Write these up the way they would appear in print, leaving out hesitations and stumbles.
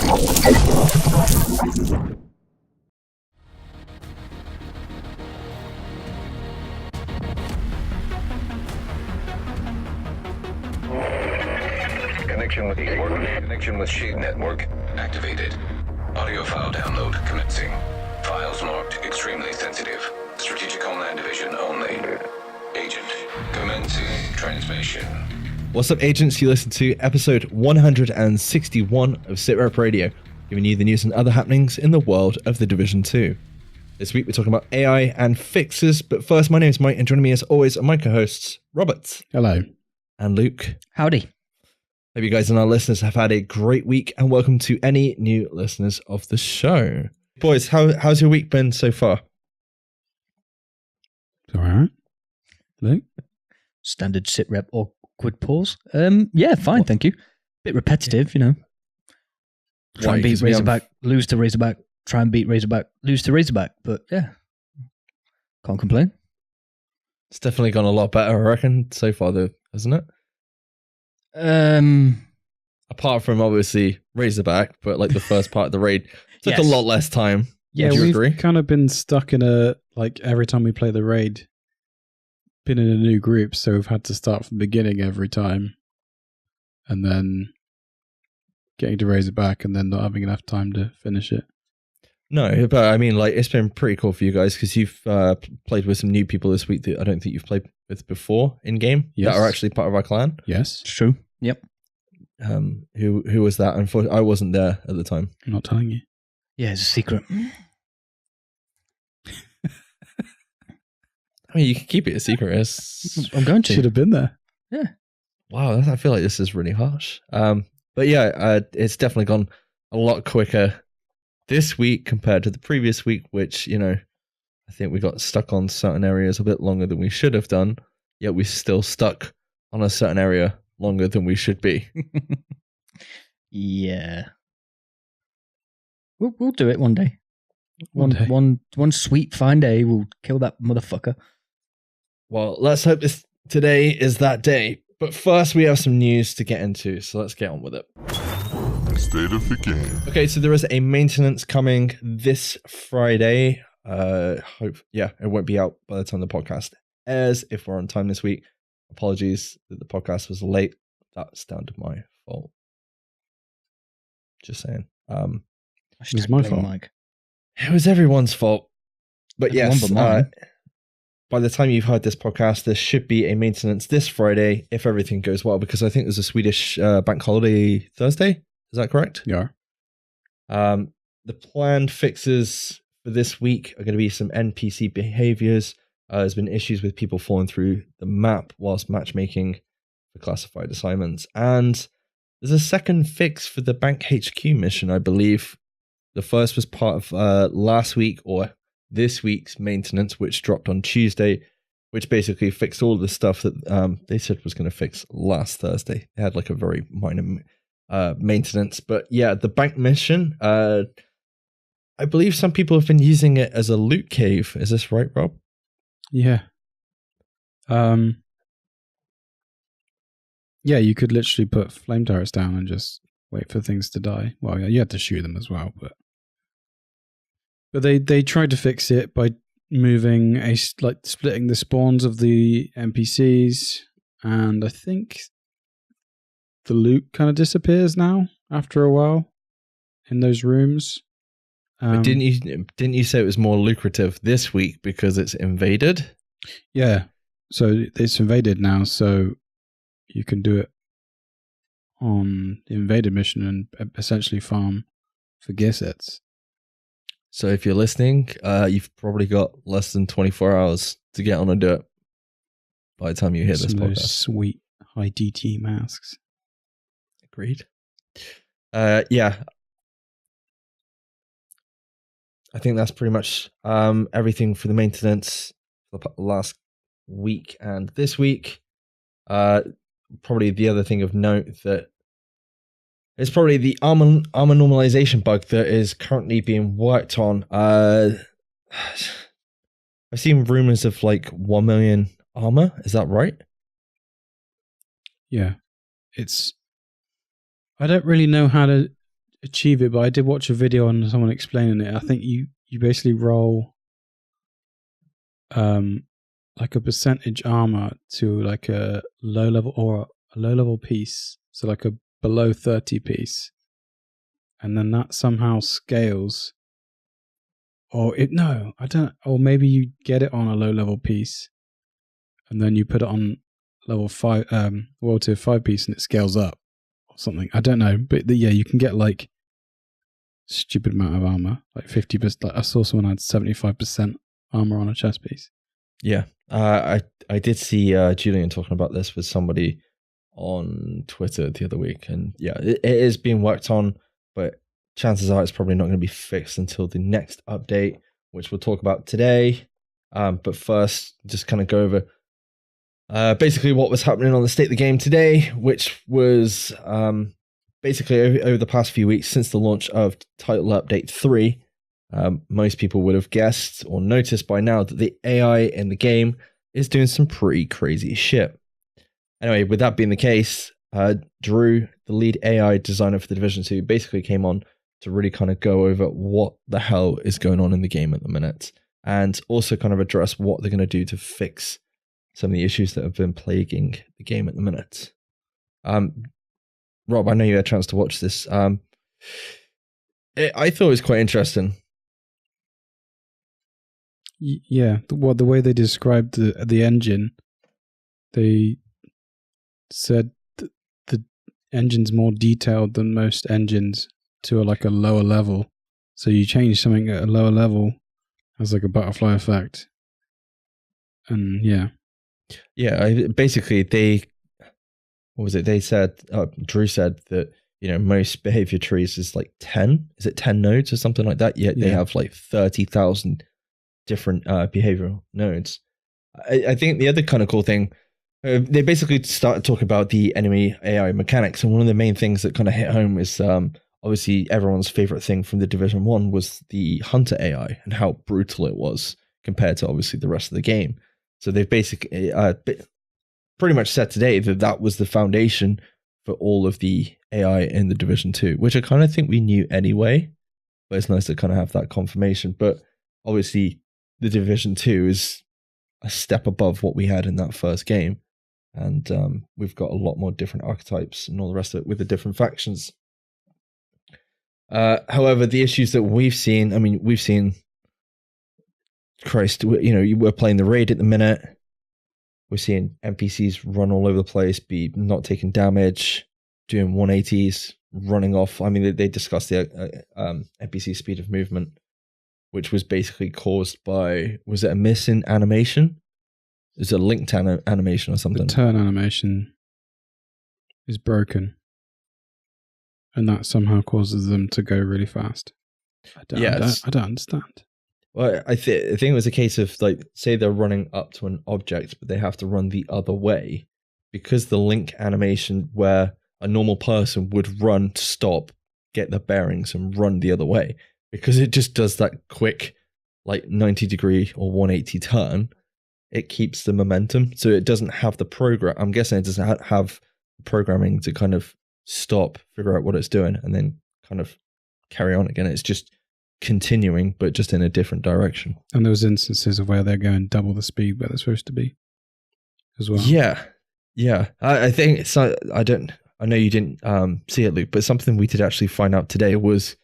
Connection with Shade Network activated. Audio file download commencing. Files marked extremely sensitive. Strategic Homeland Division only. Agent, commencing transmission. What's up, agents? You listen to episode 161 of SITREPRadio, giving you the news and other happenings in the world of the Division 2. This week we're talking about AI and fixes, but first, my name is Mike, and joining me as always are my co-hosts, Robert. Hello. And Luke. Howdy. Hope you guys and our listeners have had a great week, and welcome to any new listeners of the show. Boys, how's your week been so far? All right. Luke? Standard SITREP awkward pause. Yeah, fine, thank you. Bit repetitive, you know. Try and beat Razorback, lose to Razorback, try and beat Razorback, lose to Razorback, but yeah, can't complain. It's definitely gone a lot better, I reckon, so far though, hasn't it? Apart from obviously Razorback, but like the first part of the raid took a lot less time. Yeah, we've kind of been stuck in every time we play the raid, been in a new group, so we've had to start from the beginning every time, and then getting to Razorback and then not having enough time to finish it. No, but I mean, like, it's been pretty cool for you guys because you've played with some new people this week that I don't think you've played with before in game that are actually part of our clan. Yes, it's true. Yep. Who was that? Unfortunately, I wasn't there at the time. I'm not telling you. Yeah, it's a secret. I mean, you can keep it a secret. I'm going to. Should have been there. Yeah. Wow, I feel like this is really harsh. But yeah, it's definitely gone a lot quicker this week compared to the previous week, which, you know, I think we got stuck on certain areas a bit longer than we should have done, yet we're still stuck on a certain area longer than we should be. Yeah. We'll do it one day. One sweet fine day, we'll kill that motherfucker. Well, let's hope today is that day. But first, we have some news to get into, so let's get on with it. State of the game. Okay, so there is a maintenance coming this Friday. It won't be out by the time the podcast airs if we're on time this week. Apologies that the podcast was late. That's down to my fault. Just saying. It was my fault. Mike. It was everyone's fault. But Everyone yes, but mine. by the time you've heard this podcast, there should be a maintenance this Friday if everything goes well, because I think there's a Swedish bank holiday Thursday. Is that correct? Yeah. The planned fixes for this week are going to be some NPC behaviors. There's been issues with people falling through the map whilst matchmaking for classified assignments. And there's a second fix for the Bank HQ mission, I believe. The first was part of last week or this week's maintenance, which dropped on Tuesday, which basically fixed all the stuff that they said was going to fix last Thursday. They had like a very minor maintenance. But yeah, the bank mission, I believe some people have been using it as a loot cave. Is this right, Rob? Yeah. Yeah, you could literally put flame turrets down and just wait for things to die. Well, yeah, you had to shoot them as well, but they tried to fix it by moving splitting the spawns of the NPCs, and I think the loot kind of disappears now after a while in those rooms. But didn't you say it was more lucrative this week because it's invaded? Yeah, so it's invaded now, so you can do it on the invaded mission and essentially farm for gear sets. So if you're listening, you've probably got less than 24 hours to get on and do it by the time you hear this podcast. Those sweet high DT masks. Agreed. Yeah. I think that's pretty much everything for the maintenance for the last week and this week. Probably the other thing of note that it's probably the armor normalization bug that is currently being worked on. I've seen rumors of like 1 million armor. Is that right? Yeah. I don't really know how to achieve it, but I did watch a video on someone explaining it. I think you basically roll like a percentage armor to like a low level piece, so like a below 30 piece, and then that somehow scales. Or maybe you get it on a low level piece and then you put it on level 5 world tier 5 piece and it scales up or something. I don't know, but yeah, you can get like stupid amount of armor, like 50%. Like I saw someone had 75% armor on a chest piece. Yeah, I did see Julian talking about this with somebody on Twitter the other week, and yeah, it is being worked on, but chances are it's probably not going to be fixed until the next update, which we'll talk about today. But first, just kind of go over basically what was happening on the State of the Game today, which was basically over the past few weeks since the launch of Title Update 3. Most people would have guessed or noticed by now that the AI in the game is doing some pretty crazy shit. Anyway, with that being the case, Drew, the lead AI designer for the Division 2, basically came on to really kind of go over what the hell is going on in the game at the minute, and also kind of address what they're going to do to fix some of the issues that have been plaguing the game at the minute. Rob, I know you had a chance to watch this. I thought it was quite interesting. Yeah, the way they described the engine, they said that the engine's more detailed than most engines to a lower level. So you change something at a lower level, has like a butterfly effect. And yeah. Yeah, basically they said, Drew said that, most behavior trees is like 10. Is it 10 nodes or something like that? Yet they have like 30,000 different behavioral nodes. I think the other kind of cool thing, they basically started talking about the enemy AI mechanics, and one of the main things that kind of hit home is obviously everyone's favorite thing from the Division 1 was the Hunter AI and how brutal it was compared to obviously the rest of the game. So they've basically pretty much said today that was the foundation for all of the AI in the Division 2, which I kind of think we knew anyway, but it's nice to kind of have that confirmation. But obviously the Division 2 is a step above what we had in that first game. And we've got a lot more different archetypes and all the rest of it with the different factions. However, the issues that we've seen, Christ, we're playing the raid at the minute. We're seeing NPCs run all over the place, be not taking damage, doing 180s, running off. I mean, they discussed the NPC speed of movement, which was basically caused by, was it a miss in animation? Is it a linked animation or something? The turn animation is broken, and that somehow causes them to go really fast. I don't understand. Well, I think it was a case of, like, say they're running up to an object, but they have to run the other way, because the link animation where a normal person would run, stop, get their bearings, and run the other way, because it just does that quick, like 90 degree or 180 turn. It keeps the momentum, so it doesn't have the program. I'm guessing it doesn't have programming to kind of stop, figure out what it's doing, and then kind of carry on again. It's just continuing, but just in a different direction. And there was instances of where they're going double the speed where they're supposed to be as well. Yeah. I think it's. I know you didn't see it, Luke, but something we did actually find out today was,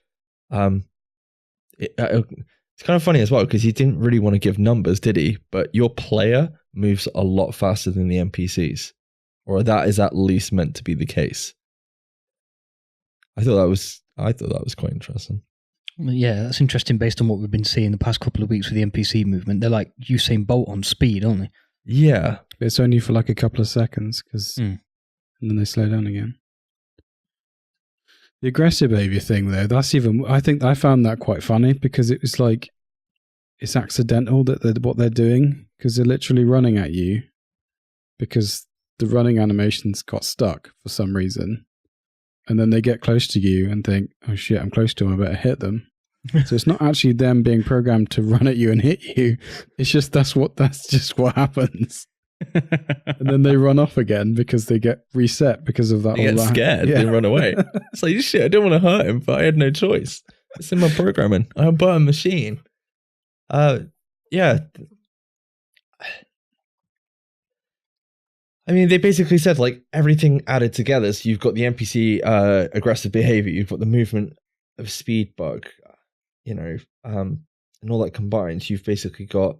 it's kind of funny as well, because he didn't really want to give numbers, did he? But your player moves a lot faster than the NPCs, or that is at least meant to be the case. I thought that was quite interesting. Yeah, that's interesting based on what we've been seeing the past couple of weeks with the NPC movement. They're like Usain Bolt on speed, aren't they? Yeah. But it's only for like a couple of seconds, and then they slow down again. The aggressive behavior thing, though, I think I found that quite funny, because it was like, it's accidental that what they're doing, because they're literally running at you because the running animations got stuck for some reason. And then they get close to you and think, oh shit, I'm close to them, I better hit them. So it's not actually them being programmed to run at you and hit you. It's just that's just what happens. And then they run off again because they get reset because of that. They get scared. They run away. It's like, shit, I didn't want to hurt him, but I had no choice. It's in my programming. I bought a machine. Yeah. I mean, they basically said like everything added together. So you've got the NPC aggressive behavior, you've got the movement of speed bug, and all that combined, you've basically got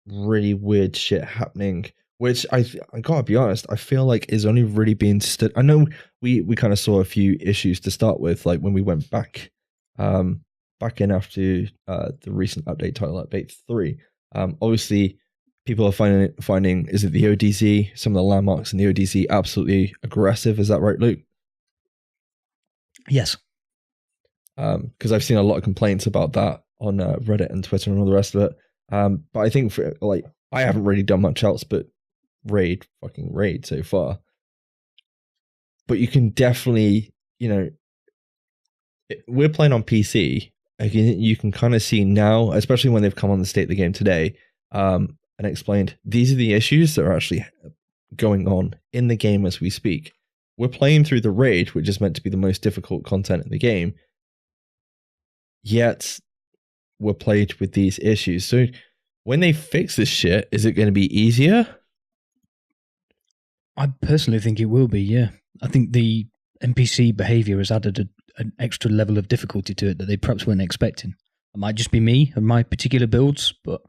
really weird shit happening, which I gotta be honest, I feel like is only really being stood. I know we kind of saw a few issues to start with, like when we went back in after the recent update, title update 3. Obviously, people are finding is it the ODZ, some of the landmarks in the ODZ absolutely aggressive. Is that right, Luke? Yes. Because I've seen a lot of complaints about that on Reddit and Twitter and all the rest of it. But I think for like, I haven't really done much else but raid so far. But you can definitely, we're playing on PC. You can kind of see now, especially when they've come on the state of the game today, and explained these are the issues that are actually going on in the game as we speak. We're playing through the raid, which is meant to be the most difficult content in the game, yet we're plagued with these issues. So when they fix this shit, is it going to be easier? I personally think it will be, yeah. I think the NPC behavior has added an extra level of difficulty to it that they perhaps weren't expecting. It might just be me and my particular builds, but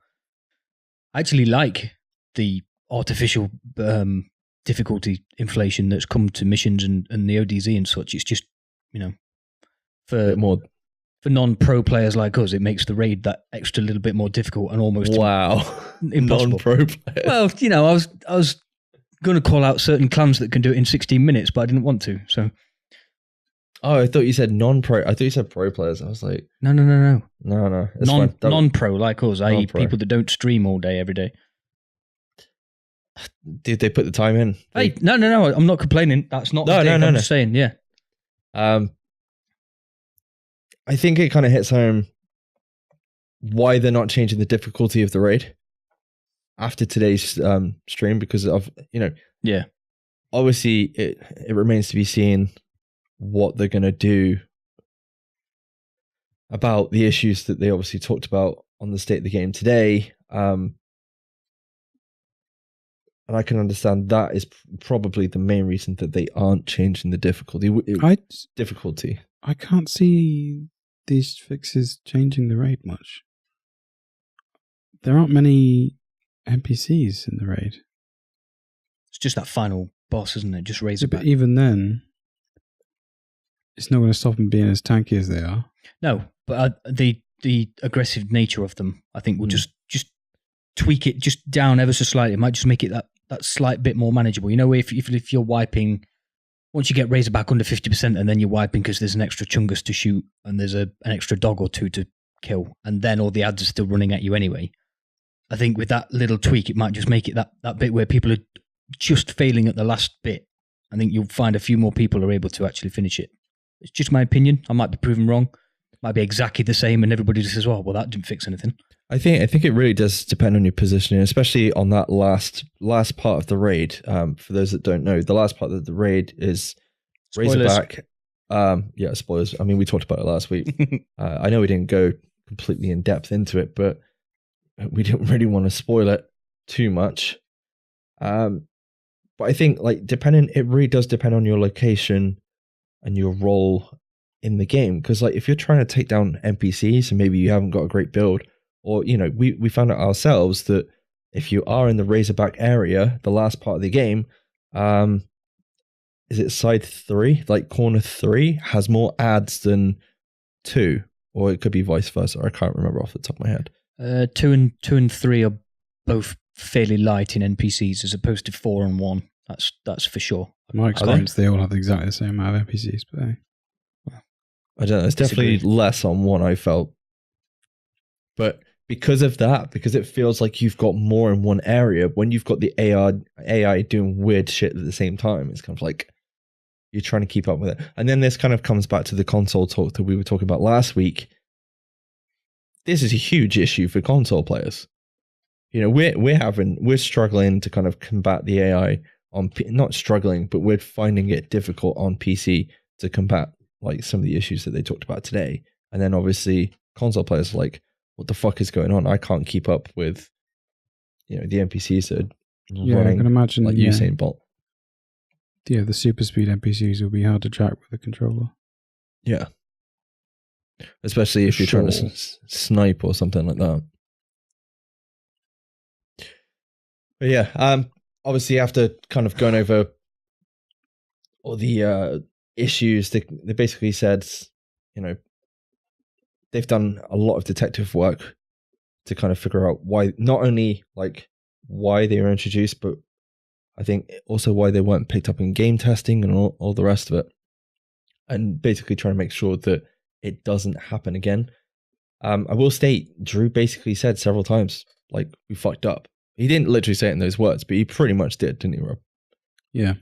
I actually like the artificial difficulty inflation that's come to missions and the ODZ and such. It's just, for non-pro players like us, it makes the raid that extra little bit more difficult and almost impossible. Non-pro players. Well, I was going to call out certain clans that can do it in 16 minutes, but I didn't want to. So, I thought you said non-pro. I thought you said pro players. I was like, no. Non-pro like us, i.e., non-pro. people that don't stream all day every day. Did they put the time in? Hey, no. I'm not complaining. That's not. No. I'm just saying, yeah. I think it kind of hits home why they're not changing the difficulty of the raid after today's stream, because of yeah. Obviously, it remains to be seen what they're going to do about the issues that they obviously talked about on the state of the game today. And I can understand that is probably the main reason that they aren't changing the difficulty. I can't see these fixes changing the raid much. There aren't many NPCs in the raid. It's just that final boss, isn't it? Just Razorback. But even then, it's not going to stop them being as tanky as they are. No, but the aggressive nature of them, I think, will just tweak it just down ever so slightly. It might just make it that slight bit more manageable. If you're wiping, once you get Razorback under 50%, and then you're wiping because there's an extra chungus to shoot and there's an extra dog or two to kill, and then all the ads are still running at you anyway. I think with that little tweak, it might just make it that bit where people are just failing at the last bit. I think you'll find a few more people are able to actually finish it. It's just my opinion. I might be proven wrong. It might be exactly the same, and everybody just says, well, that didn't fix anything. I think it really does depend on your positioning, especially on that last part of the raid. For those that don't know, the last part of the raid is Spoilers. Razorback. Yeah, spoilers. I mean, we talked about it last week. I know we didn't go completely in depth into it, but we didn't really want to spoil it too much. But I think it really does depend on your location and your role in the game. Because if you're trying to take down NPCs and maybe you haven't got a great build, or we found out ourselves that if you are in the Razorback area, the last part of the game, is it side 3, corner 3, has more ads than 2, or it could be vice versa. I can't remember off the top of my head. 2 and 3 are both fairly light in NPCs as opposed to 4 and 1. That's for sure. In my experience, they all have exactly the same amount of NPCs, but I don't know. It's definitely less on 1, I felt. But because of that, because it feels like you've got more in one area, when you've got the AI doing weird shit at the same time, it's kind of like you're trying to keep up with it. And then this kind of comes back to the console talk that we were talking about last week. This is a huge issue for console players. we're struggling to kind of combat the AI on not struggling, but we're finding it difficult on PC to combat like some of the issues that they talked about today. And then obviously console players are like, what the fuck is going on? I can't keep up with the NPCs that are running I can imagine like Usain Bolt. Yeah, the super speed NPCs will be hard to track with a controller. Yeah. Especially if you're trying to snipe or something like that. But yeah, obviously after kind of going over all the issues, they basically said, they've done a lot of detective work to kind of figure out why, not only like why they were introduced, but I think also why they weren't picked up in game testing and all the rest of it. And basically trying to make sure that it doesn't happen again. I will state, Drew basically said several times, like, we fucked up. He didn't literally say it in those words, but he pretty much did, didn't he, Rob? Yeah.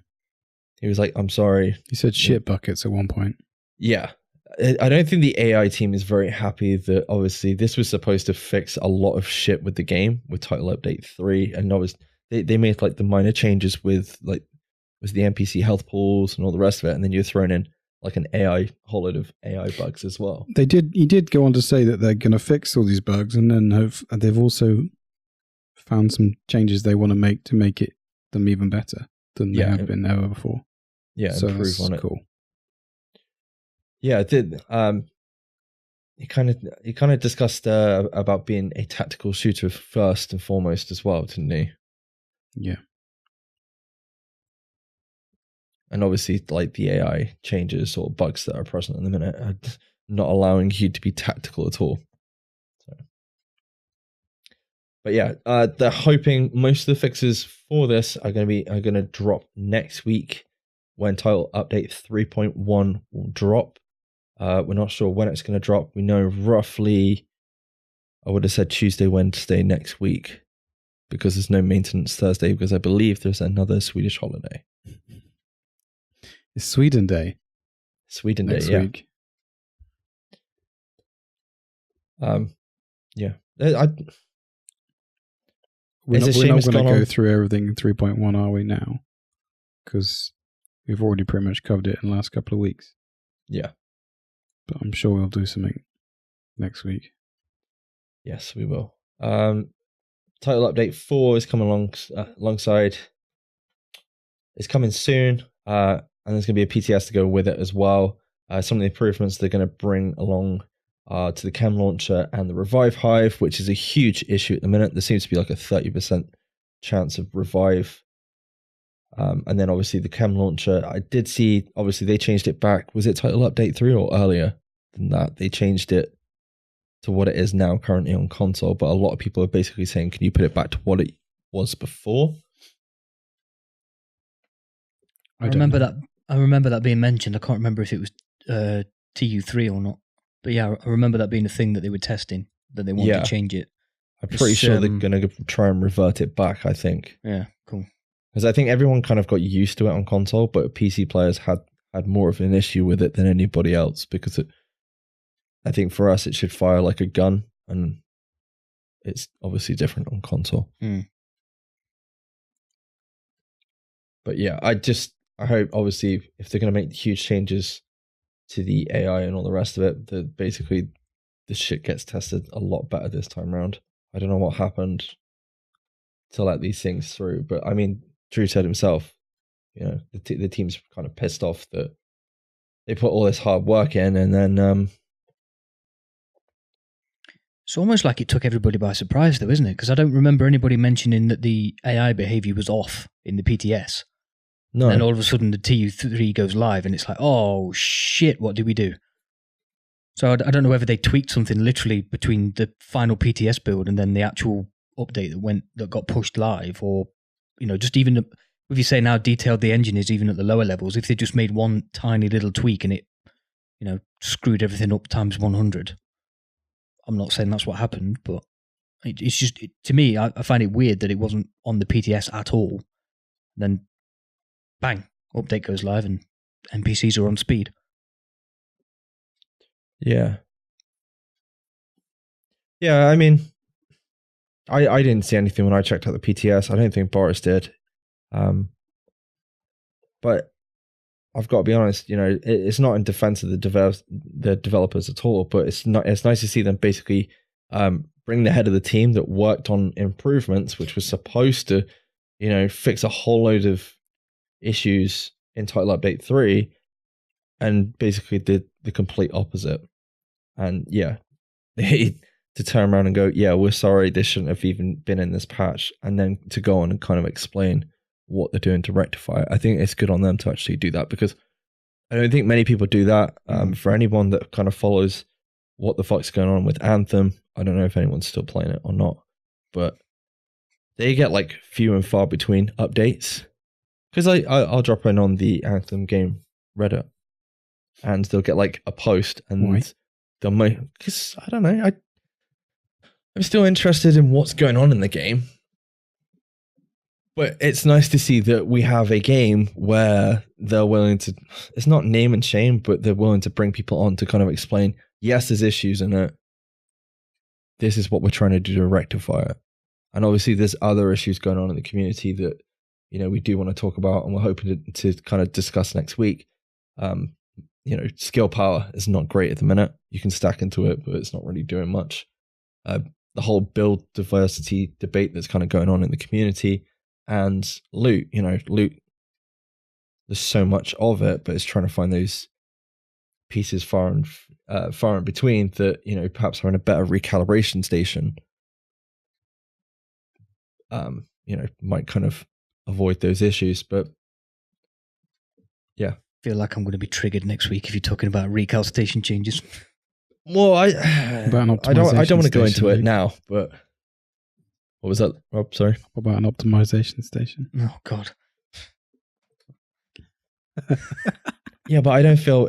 He was like, I'm sorry. He said shit buckets at one point. Yeah. I don't think the AI team is very happy that obviously this was supposed to fix a lot of shit with the game with Title Update 3. And obviously they made like the minor changes with the NPC health pools and all the rest of it. And then you're thrown in like an whole load of AI bugs as well. He did go on to say that they're going to fix all these bugs, and then they've also found some changes they want to make them even better than they have been ever before. Yeah, so improve on it. Cool. Yeah, it did. He kind of discussed about being a tactical shooter first and foremost as well, didn't he? Yeah. And obviously, like the AI changes or bugs that are present in the minute are not allowing you to be tactical at all. So. But yeah, they're hoping most of the fixes for this are going to drop next week when Title Update 3.1 will drop. We're not sure when it's going to drop. We know roughly, I would have said Tuesday, Wednesday next week, because there's no maintenance Thursday, because I believe there's another Swedish holiday. It's Sweden Day. Sweden next Day, week. Yeah. We're not going to go through everything in 3.1, are we now? Because we've already pretty much covered it in the last couple of weeks. Yeah. But I'm sure we'll do something next week. Yes, we will. Title Update 4 is coming alongside. It's coming soon. And there's going to be a PTS to go with it as well. Some of the improvements they're going to bring along to the chem launcher and the revive hive, which is a huge issue at the minute. There seems to be like a 30% chance of revive. And then obviously the chem launcher, I did see, obviously they changed it back. Was it Title Update 3 or earlier than that? They changed it to what it is now currently on console. But a lot of people are basically saying, can you put it back to what it was before? I remember that being mentioned. I can't remember if it was TU3 or not. But yeah, I remember that being a thing that they were testing, that they wanted to change it. I'm pretty sure they're going to try and revert it back, I think. Yeah, cool. Because I think everyone kind of got used to it on console, but PC players had more of an issue with it than anybody else, because I think for us it should fire like a gun, and it's obviously different on console. But yeah, I hope, obviously, if they're going to make huge changes to the AI and all the rest of it, that basically the shit gets tested a lot better this time around. I don't know what happened to let these things through, but I mean, Drew said himself, the team's kind of pissed off that they put all this hard work in, and then it's almost like it took everybody by surprise, though, isn't it? Because I don't remember anybody mentioning that the AI behavior was off in the PTS. No. And then all of a sudden the TU3 goes live and it's like, oh shit, what do we do? So I don't know whether they tweaked something literally between the final PTS build and then the actual update that got pushed live, or, just even if you say now detailed the engine is even at the lower levels, if they just made one tiny little tweak and it, screwed everything up times 100. I'm not saying that's what happened, but it's just, to me, I find it weird that it wasn't on the PTS at all. Then bang, update goes live and NPCs are on speed. Yeah. Yeah, I mean, I didn't see anything when I checked out the PTS. I don't think Boris did. But I've got to be honest, it's not in defense of the developers at all, but it's nice to see them basically bring the head of the team that worked on improvements, which was supposed to, fix a whole load of issues in Title Update 3, and basically did the complete opposite. And yeah, to turn around and go, yeah, we're sorry, this shouldn't have even been in this patch, and then to go on and kind of explain what they're doing to rectify it. I think it's good on them to actually do that, because I don't think many people do that. For anyone that kind of follows what the fuck's going on with Anthem, I don't know if anyone's still playing it or not, but they get like few and far between updates. Because I'll drop in on the Anthem game Reddit, and they'll get like a post, and they'll make, because I don't know, I'm still interested in what's going on in the game. But it's nice to see that we have a game where they're willing to, it's not name and shame, but they're willing to bring people on to kind of explain, yes, there's issues in it. This is what we're trying to do to rectify it. And obviously there's other issues going on in the community that, we do want to talk about, and we're hoping to kind of discuss next week. Skill power is not great at the minute. You can stack into it, but it's not really doing much. The whole build diversity debate that's kind of going on in the community. And loot, loot, there's so much of it, but it's trying to find those pieces far and between that, perhaps are in a better recalibration station, might kind of avoid those issues. But yeah. I feel like I'm going to be triggered next week if you're talking about recal station changes. Well, I don't want to go into it now, but what was that, Rob? Sorry. What about an optimization station? Oh, God. Yeah, but I don't feel...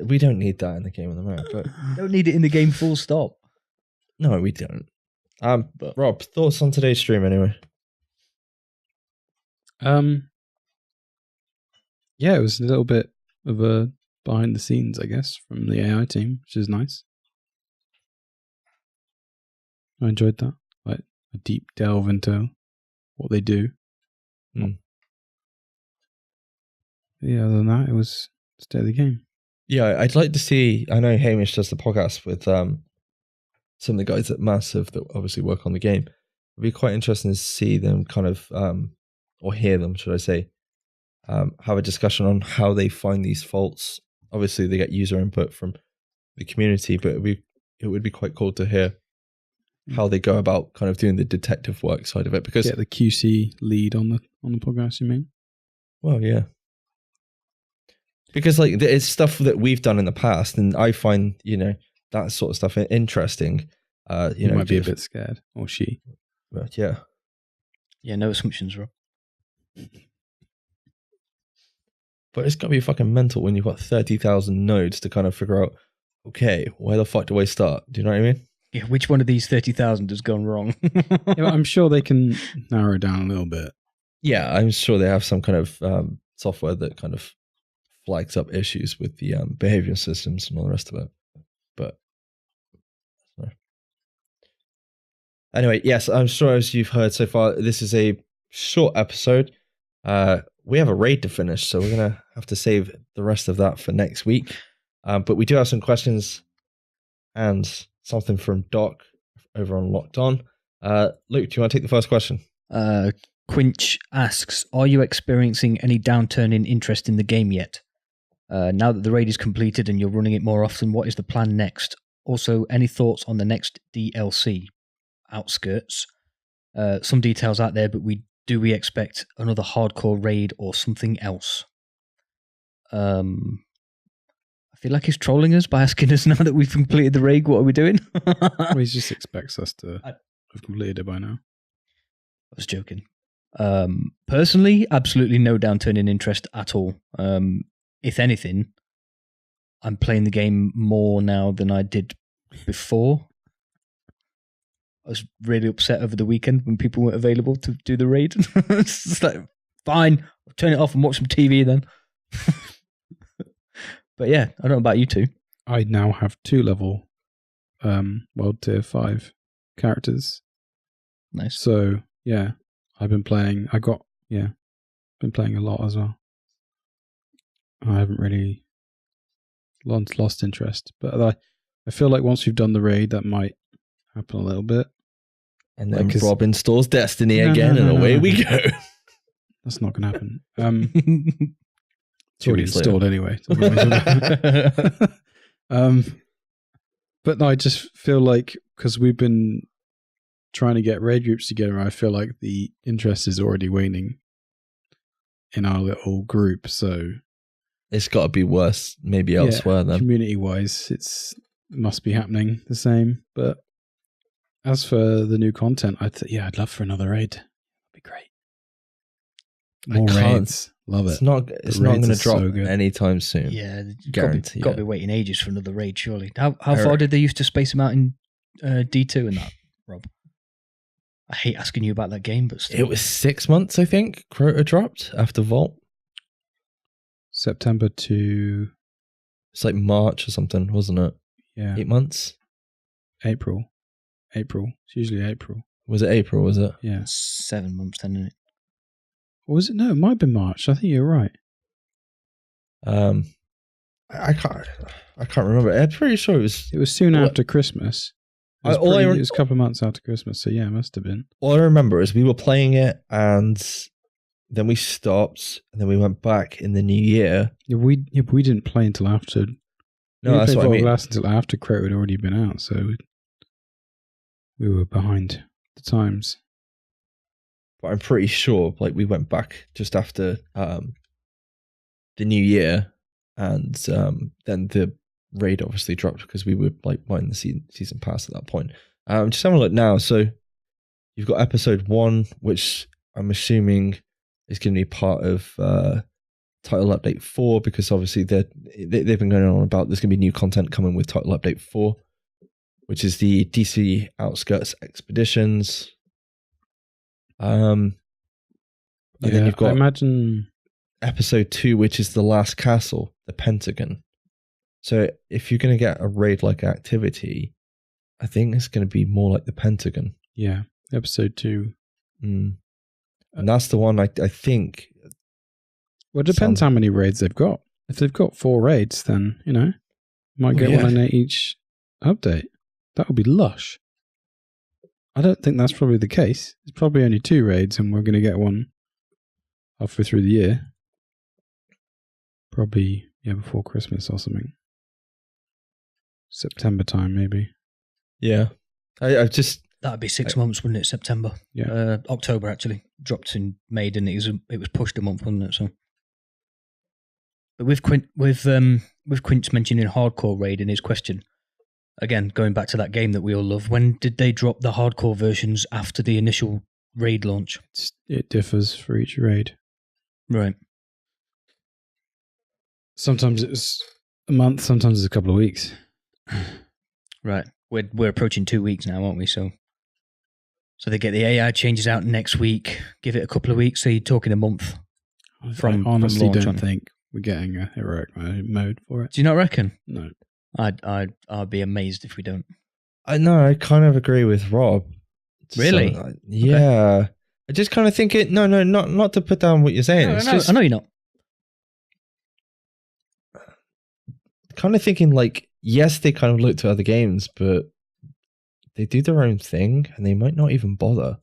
we don't need that in the game at the moment. But we don't need it in the game full stop. No, we don't. But Rob, thoughts on today's stream anyway? Yeah, it was a little bit of a behind the scenes, I guess, from the AI team, which is nice. I enjoyed that. Like a deep delve into what they do. Yeah, other than that, it was stay of the game. Yeah, I'd like to see, I know Hamish does the podcast with some of the guys at Massive that obviously work on the game. It'd be quite interesting to see them kind of, or hear them, should I say, have a discussion on how they find these faults. Obviously, they get user input from the community, but it would be quite cool to hear how they go about kind of doing the detective work side of it. Because the QC lead on the podcast, you mean? Well, yeah. Because like it's stuff that we've done in the past, and I find that sort of stuff interesting. You might be a bit scared, or she. But yeah. Yeah, no assumptions, Rob. But it's got to be fucking mental when you've got 30,000 nodes to kind of figure out, okay, where the fuck do I start? Do you know what I mean? Yeah, which one of these 30,000 has gone wrong? Yeah, I'm sure they can narrow it down a little bit. Yeah, I'm sure they have some kind of software that kind of flags up issues with the behavior systems and all the rest of it. But anyway, yes, I'm sure as you've heard so far, this is a short episode. We have a raid to finish, so we're going to have to save the rest of that for next week. But we do have some questions and something from Doc over on Locked On. Luke, do you want to take the first question? Quinch asks, are you experiencing any downturn in interest in the game yet? Now that the raid is completed and you're running it more often, what is the plan next? Also, any thoughts on the next DLC? Outskirts. Some details out there, but do we expect another hardcore raid or something else? I feel like he's trolling us by asking us now that we've completed the raid, what are we doing? Well, he just expects us to have completed it by now. I was joking. Personally, absolutely no downturn in interest at all. If anything, I'm playing the game more now than I did before. I was really upset over the weekend when people weren't available to do the raid. It's just like, fine, I'll turn it off and watch some TV then. But yeah, I don't know about you two. I now have 2 level World Tier 5 characters. Nice. So yeah, I've been playing. Been playing a lot as well. I haven't really lost interest, but I feel like once we've done the raid, that might happen a little bit. And then Rob installs Destiny again, and away we go. That's not going to happen. It's already installed anyway. But no, I just feel like because we've been trying to get raid groups together, I feel like the interest is already waning in our little group. So it's got to be worse, maybe elsewhere. Then community-wise, it must be happening the same. But as for the new content, I'd love for another raid. That'd be great. More raids. Love it. It's not going to drop anytime soon. Yeah, guarantee. Got to be waiting ages for another raid, surely. How far did they used to space them out in D2 and that, Rob? I hate asking you about that game, but still. It was 6 months, I think. Crota dropped after Vault. September to... It's like March or something, wasn't it? Yeah. 8 months? April. It's usually April. Was it April, was it? Yeah. 7 months then, isn't it? Or was it? No, it might have been March. I think you're right. I can't remember. I'm pretty sure it was... It was soon after Christmas. It was a couple of months after Christmas, so yeah, it must have been. All I remember is we were playing it, and then we stopped, and then we went back in the new year. Yeah, we didn't play until after. No, that's what I mean. Until after Crota had already been out, so we were behind the times. But I'm pretty sure, like, we went back just after the new year, and then the raid obviously dropped because we were like buying the season pass at that point. Just having a look now. So you've got episode 1, which I'm assuming is going to be part of title update 4, because obviously they've been going on about there's going to be new content coming with title update 4, which is the DC Outskirts Expeditions. And then you've got, I imagine, episode 2, which is the Last Castle, the Pentagon. So if you're going to get a raid-like activity, I think it's going to be more like the Pentagon. Yeah, episode 2. And that's the one I think... Well, it depends how many raids they've got. If they've got 4 raids, then, might get one in each update. That would be lush. I don't think that's probably the case. It's probably only 2 raids, and we're going to get one halfway through the year. Probably, before Christmas or something. September time, maybe. Yeah. I just... That'd be 6 months, wouldn't it? September. Yeah. October, actually. Dropped in May, didn't it? It was pushed a month, wasn't it? So, but with Quince mentioning hardcore raid in his question, again, going back to that game that we all love, when did they drop the hardcore versions after the initial raid launch? It differs for each raid. Right. Sometimes it's a month, sometimes it's a couple of weeks. Right. We're approaching 2 weeks now, aren't we? So they get the AI changes out next week, give it a couple of weeks, so you're talking a month from I honestly launch don't think we're getting a heroic mode for it. Do you not reckon? No. I'd be amazed if we don't. I know, I kind of agree with Rob. Really? Yeah. Okay. I just kind of think it... No, not to put down what you're saying. I know you're not. Kind of thinking like, yes, they kind of look to other games, but they do their own thing, and they might not even bother.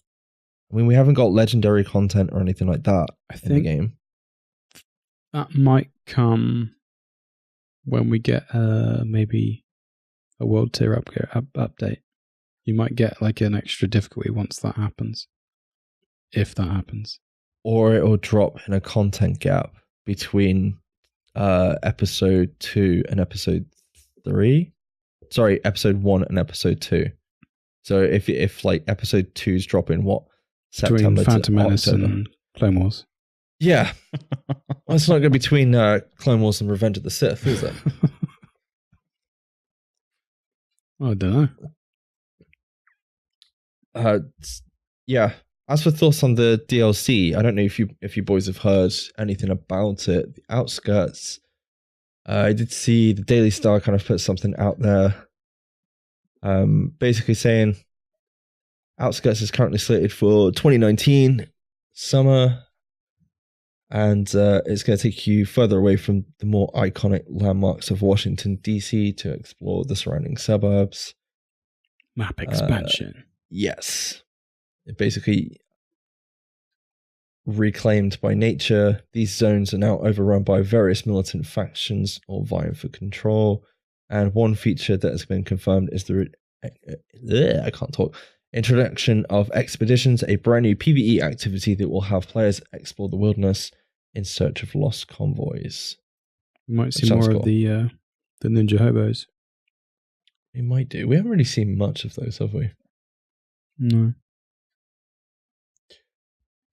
I mean, we haven't got legendary content or anything like that in the game. That might come when we get maybe a world tier update. You might get like an extra difficulty once that happens, if that happens. Or it will drop in a content gap between episode 2 and episode 3. Sorry, episode 1 and episode 2. So if like episode 2 is dropping September between Phantom Menace October. and Clone Wars. Yeah. Well, it's not going to be between Clone Wars and Revenge of the Sith, is it? I don't know. Yeah. As for thoughts on the DLC, I don't know if you boys have heard anything about it. The Outskirts. I did see the Daily Star kind of put something out there, basically saying Outskirts is currently slated for 2019 summer, and it's going to take you further away from the more iconic landmarks of Washington, D.C. to explore the surrounding suburbs. Map expansion. Yes. It basically reclaimed by nature. These zones are now overrun by various militant factions all vying for control. And one feature that has been confirmed is the introduction of expeditions, a brand new PvE activity that will have players explore the wilderness in search of lost convoys. We might see more of the ninja hobos. We might do. We haven't really seen much of those, have we? No.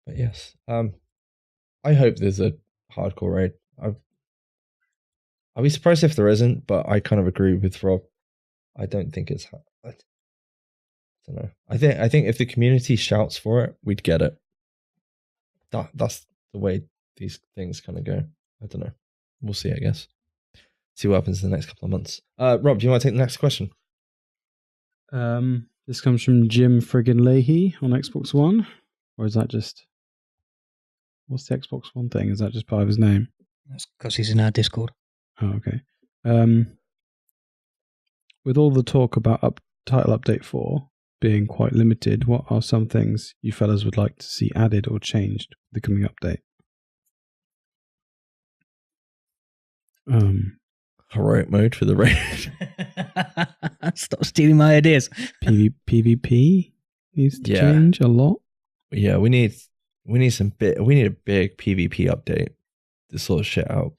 But yes, I hope there's a hardcore raid. I'll be surprised if there isn't, but I kind of agree with Rob. I don't think it's. I don't know. I think if the community shouts for it, we'd get it. That's the way these things kind of go. I don't know. We'll see. I guess. See what happens in the next couple of months. Rob, do you want to take the next question? This comes from Jim friggin' Leahy on Xbox One, or is that just? What's the Xbox One thing? Is that just part of his name? That's because he's in our Discord. Oh, okay. With all the talk about Title Update 4 being quite limited, what are some things you fellas would like to see added or changed with the coming update? Heroic mode for the raid. Stop stealing my ideas. PvP needs to change a lot. Yeah, we need a big PvP update to sort of shit out.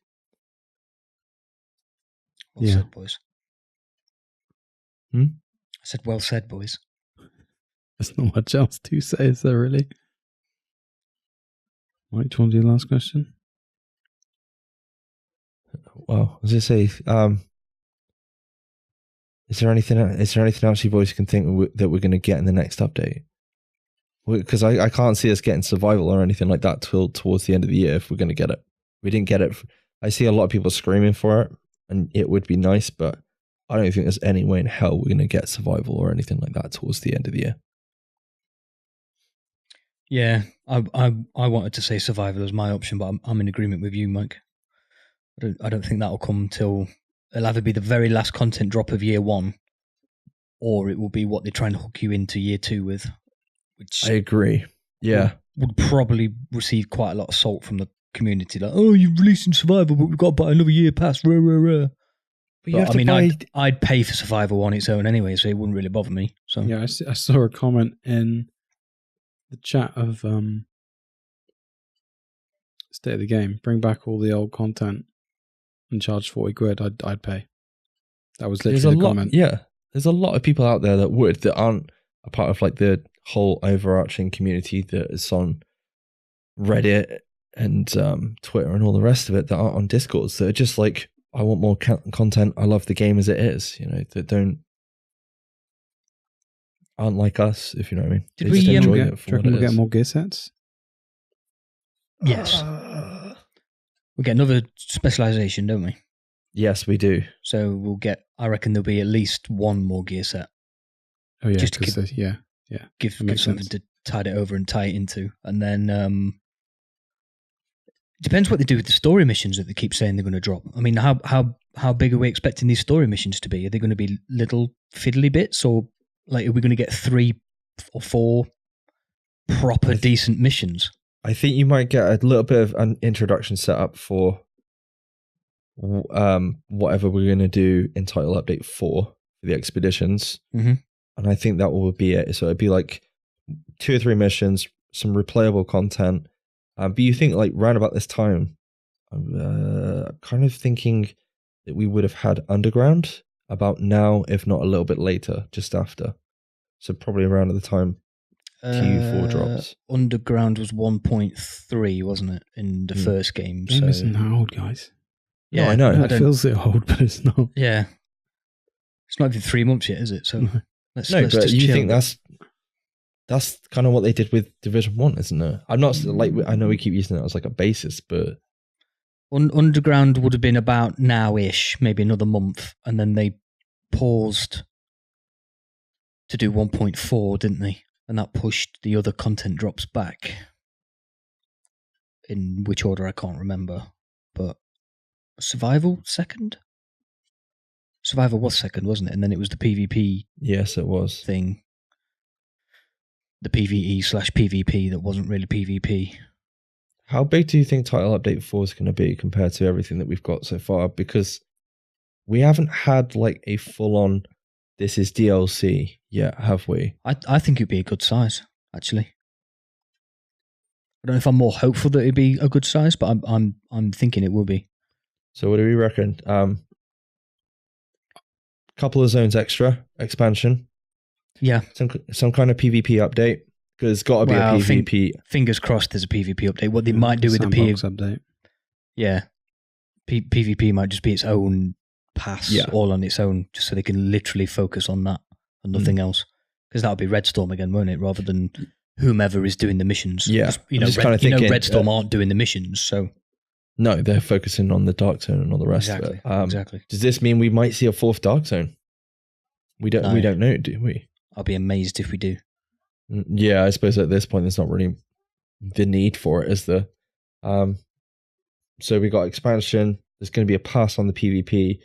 Well said, boys. I said, well said, boys. There's not much else to say, is there really? Mike, do you want to do the last question? Well, as I say, is there anything else you boys can think that we're going to get in the next update? Because I can't see us getting survival or anything like that till towards the end of the year if we're going to get it. We didn't get it. I see a lot of people screaming for it, and it would be nice, but I don't think there's any way in hell we're going to get survival or anything like that towards the end of the year. Yeah, I wanted to say survival as my option, but I'm in agreement with you, Mike. I don't think that'll come till it'll either be the very last content drop of year 1, or it will be what they try and hook you into year 2 with. Which I agree. Yeah, would probably receive quite a lot of salt from the community. Like, oh, you're releasing survival, but we've got to buy another year pass. Rah, rah, rah. But I mean, I'd pay for survival on its own anyway, so it wouldn't really bother me. So yeah, I saw a comment in the chat of State of the Game. Bring back all the old content and charge 40 quid. I'd pay. That was literally the comment. Yeah, there's a lot of people out there that aren't a part of like the whole overarching community that is on Reddit and Twitter and all the rest of it that aren't on Discords that are just like, I want more content. I love the game as it is. That aren't like us, if you know what I mean. Did we enjoy it for what it is. We'll get more gear sets? Yes. We get another specialization, don't we? Yes, we do. So we'll get, I reckon there'll be at least one more gear set. Oh yeah, just to give something sense. to tide it over and tie it into. And then it depends what they do with the story missions that they keep saying they're going to drop. I mean, how big are we expecting these story missions to be? Are they going to be little fiddly bits, or like are we going to get 3 or 4 proper decent missions? I think you might get a little bit of an introduction set up for whatever we're going to do in Title Update 4 for the expeditions. Mm-hmm. And I think that will be it. So it'd be like 2 or 3 missions, some replayable content. But you think like round about this time, I'm kind of thinking that we would have had Underground about now, if not a little bit later, just after. So probably around the time TU4 drops. Underground was 1.3, wasn't it, in the first game? Game isn't that old, guys. Yeah, no, I know. It feels a bit old, but it's not. Yeah. It's not even 3 months yet, is it? So let's but just you chill. think that's kind of what they did with Division 1, isn't it? I'm not like, I know we keep using it as like a basis, but Underground would have been about now-ish, maybe another month, and then they paused to do 1.4, didn't they? and that pushed the other content drops back. In which order I can't remember, but Survival second? Survival was second, wasn't it? And then it was the PvP Yes, it was. thing. The PvE/PvP that wasn't really PvP. How big do you think Title Update 4 is going to be compared to everything that we've got so far? Because we haven't had like a full-on, this is DLC yet, have we? I think it'd be a good size, actually. I don't know if I'm more hopeful that it'd be a good size, but I'm thinking it will be. So what do we reckon? Couple of zones extra, expansion. Yeah. Some kind of PvP update. Because there's got to be a PvP. Fingers crossed there's a PvP update. What they might do with the PvP update. Yeah. PvP might just be its own pass, all on its own, just so they can literally focus on that and nothing else. Because that'll be Redstorm again, won't it? Rather than whomever is doing the missions. Yeah. Redstorm aren't doing the missions, so. No, they're focusing on the Dark Zone and all the rest of it. Exactly. Does this mean we might see a fourth Dark Zone? We don't know, do we? I'll be amazed if we do. Yeah, I suppose at this point there's not really the need for it, is there? So we got expansion. There's going to be a pass on the PvP.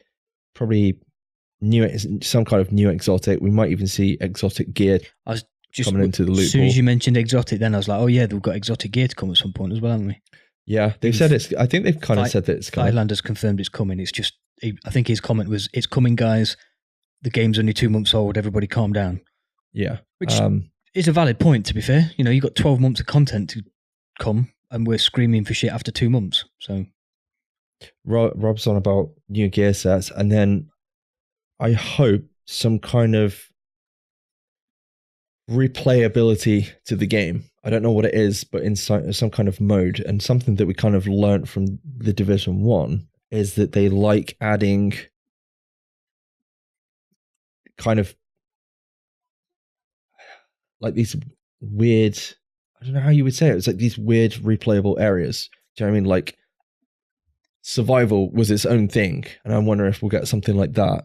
Probably some kind of new exotic. We might even see exotic gear coming into the loot. As soon as you mentioned exotic, then I was like, oh yeah, they've got exotic gear to come at some point as well, haven't we? Yeah, they've said it's. I think they've kind of said that it's coming. Thailand has confirmed it's coming. It's just, I think his comment was, "It's coming, guys. The game's only 2 months old. Everybody, calm down." Yeah, which is a valid point. To be fair, you got 12 months of content to come, and we're screaming for shit after 2 months. So, Rob's on about new gear sets, and then I hope some kind of replayability to the game. I don't know what it is, but in some kind of mode, and something that we kind of learnt from the Division 1 is that they like adding kind of like these weird, I don't know how you would say it. It's like these weird replayable areas. Do you know what I mean? Like survival was its own thing, and I wonder if we'll get something like that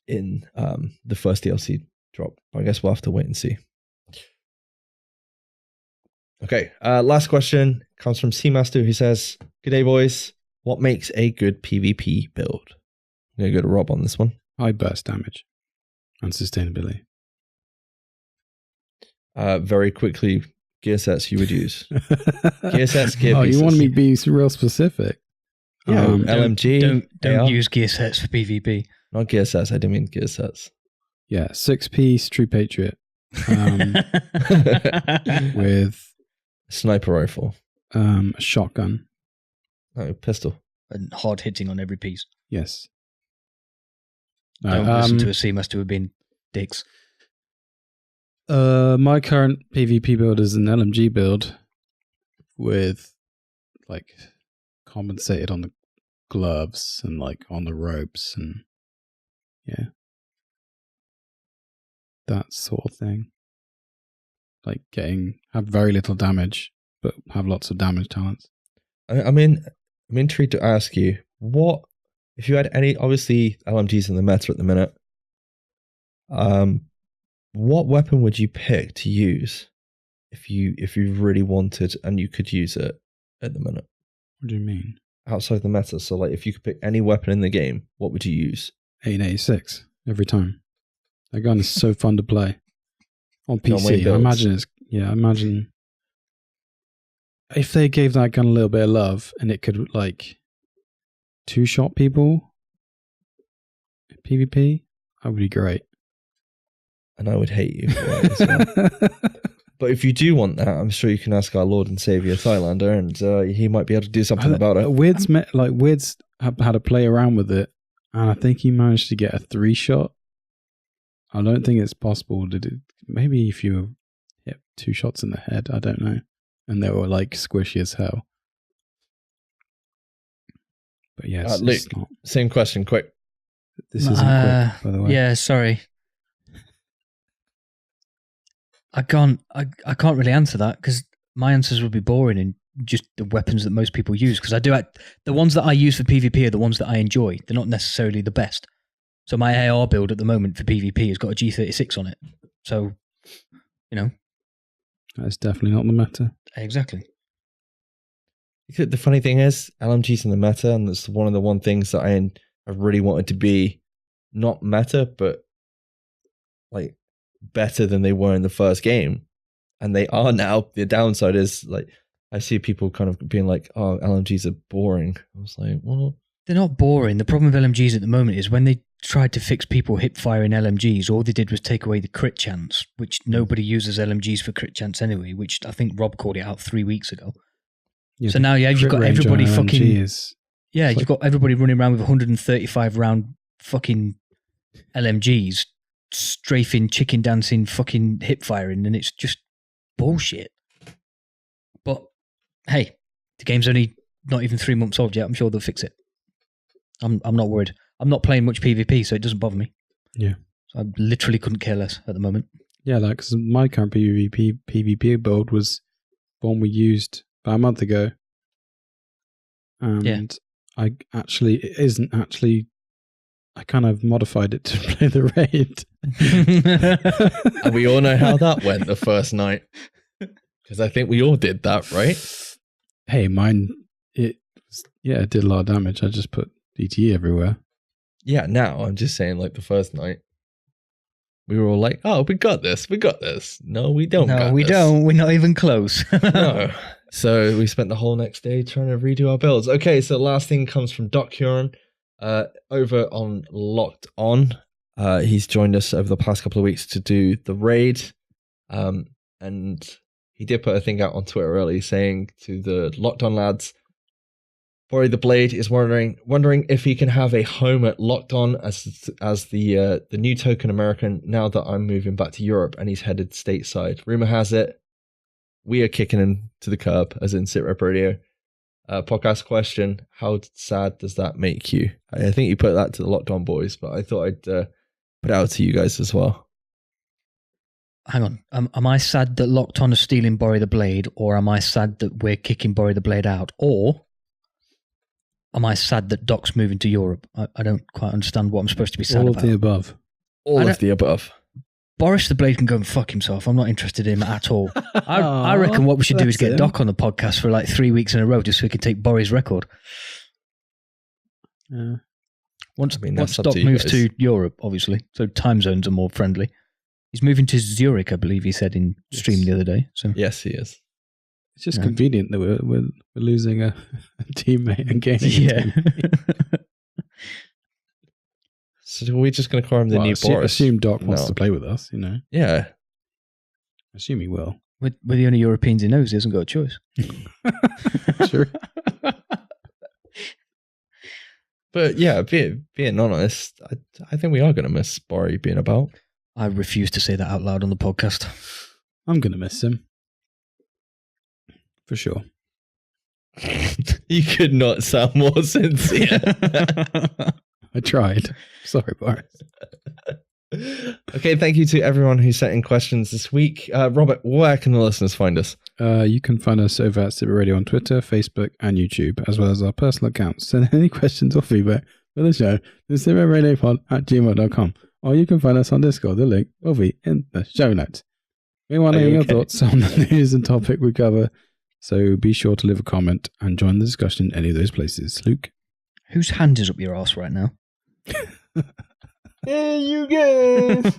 in the first DLC drop. I guess we'll have to wait and see. Okay, last question comes from Seamaster, who says, "Good day, boys. What makes a good PvP build?" I'm going to go to Rob on this one. High burst damage and sustainability. Very quickly, gear sets you would use. Gear sets, gear Oh, pieces. you want me to be real specific? Yeah, LMG. Don't use gear sets for PvP. Not gear sets, I didn't mean gear sets. Yeah, 6-piece True Patriot. With sniper rifle. A shotgun. Oh, pistol. And hard hitting on every piece. Yes. Don't listen to a Seamaster who have been dicks. My current PvP build is an LMG build with like compensated on the gloves and like on the ropes and yeah. That sort of thing. Like have very little damage, but have lots of damage talents. I mean, I'm intrigued to ask you, what if you had any? Obviously, LMGs in the meta at the minute. What weapon would you pick to use if you really wanted and you could use it at the minute? What do you mean? Outside the meta, so like if you could pick any weapon in the game, what would you use? 1886 every time. That gun is so fun to play on PC. I imagine if they gave that gun a little bit of love and it could like two-shot people in PvP, that would be great. And I would hate you for that as well. But if you do want that, I'm sure you can ask our Lord and Savior Thailander, and he might be able to do something about it. Wid's had to play around with it, and I think he managed to get a 3-shot. I don't think it's possible to do. Maybe if you hit 2 shots in the head, I don't know, and they were like squishy as hell. But yes, Luke, same question, quick. This isn't quick, by the way. Yeah, sorry. I can't really answer that because my answers would be boring and just the weapons that most people use. Because the ones that I use for PvP are the ones that I enjoy. They're not necessarily the best. So my AR build at the moment for PvP has got a G36 on it. So, That's definitely not the meta. Exactly. The funny thing is, LMG's in the meta, and that's one of the things that I really wanted to be not meta, but like better than they were in the first game. And they are now. The downside is like I see people kind of being like, "Oh, LMGs are boring." I was like, "Well, they're not boring. The problem with LMGs at the moment is when they tried to fix people hip firing LMGs, all they did was take away the crit chance, which nobody uses LMGs for crit chance anyway. Which I think Rob called it out 3 weeks ago. Yeah, so now you've got everybody fucking you've got everybody running around with 135 round fucking LMGs, strafing, chicken dancing, fucking hip firing, and it's just bullshit. But hey, the game's only not even 3 months old yet. I'm sure they'll fix it. I'm not worried. I'm not playing much PvP, so it doesn't bother me. Yeah. So I literally couldn't care less at the moment. Yeah, like, because my current PvP build was one we used about a month ago. And I kind of modified it to play the raid. And we all know how that went the first night. Because I think we all did that, right? Hey, mine, it did a lot of damage. I just put DTE everywhere. Yeah, now I'm just saying, like, the first night, we were all like, "Oh, we got this. No, we don't. No, we don't. We're not even close. No. So we spent the whole next day trying to redo our builds. Okay, so last thing comes from Doc Huron over on Locked On. He's joined us over the past couple of weeks to do the raid. And he did put a thing out on Twitter early saying to the Locked On lads, Bori the Blade is wondering if he can have a home at Locked On as the new token American now that I'm moving back to Europe and he's headed stateside. Rumor has it we are kicking him to the curb, as in SITREPRadio. Podcast question: how sad does that make you? I think you put that to the Locked On boys, but I thought I'd put it out to you guys as well. Hang on. Am I sad that Locked On is stealing Bori the Blade, or am I sad that we're kicking Bori the Blade out, or am I sad that Doc's moving to Europe? I don't quite understand what I'm supposed to be sad about. All of the above. All of the above. Boris the Blade can go and fuck himself. I'm not interested in him at all. I reckon what we should do is get Doc on the podcast for like 3 weeks in a row just so we can take Boris' record. Once Doc moves to Europe, obviously, so time zones are more friendly. He's moving to Zurich, I believe he said in stream the other day. So yes, he is. It's just convenient that we're losing a teammate and gaining a teammate. So we're just going to call him the new Boris. Assume Doc wants to play with us, you know. Yeah. Assume he will. We're the only Europeans he knows. He hasn't got a choice. Sure. But yeah, being honest, I think we are going to miss Bori being about. I refuse to say that out loud on the podcast. I'm going to miss him. For sure. You could not sound more sincere. I tried. Sorry, Boris. Okay, thank you to everyone who sent in questions this week. Robert, where can the listeners find us? You can find us over at SITREPRadio on Twitter, Facebook, and YouTube, as well as our personal accounts. Send any questions or feedback for the show to SITREPRadio@gmail.com, or you can find us on Discord. The link will be in the show notes. We want to hear your thoughts on the news and topic we cover, so be sure to leave a comment and join the discussion in any of those places. Luke? Whose hand is up your arse right now? Hey, you guys!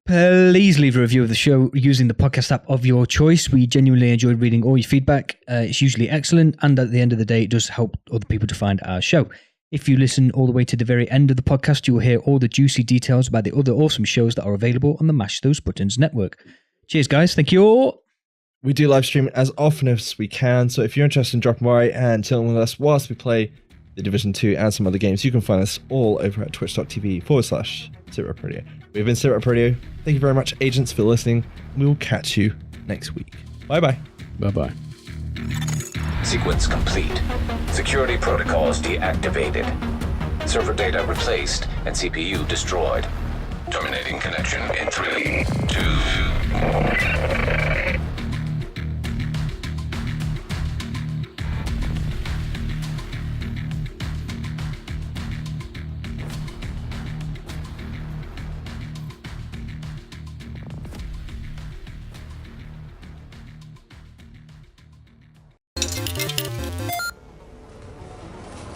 Please leave a review of the show using the podcast app of your choice. We genuinely enjoyed reading all your feedback. It's usually excellent, and at the end of the day, it does help other people to find our show. If you listen all the way to the very end of the podcast, you will hear all the juicy details about the other awesome shows that are available on the Mash Those Buttons network. Cheers, guys. Thank you all. We do live stream as often as we can, so if you're interested in dropping by and chilling with us whilst we play the Division 2 and some other games, you can find us all over at twitch.tv/SITREPRadio. We've been SITREPRadio. Thank you very much, agents, for listening. We will catch you next week. Bye-bye. Bye-bye. Sequence complete. Security protocols deactivated. Server data replaced and CPU destroyed. Terminating connection in 3, 2...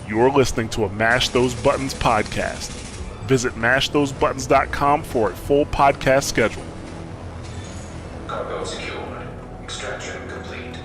You're listening to a Mash Those Buttons podcast. Visit mashthosebuttons.com for a full podcast schedule. Cargo secured. Extraction complete.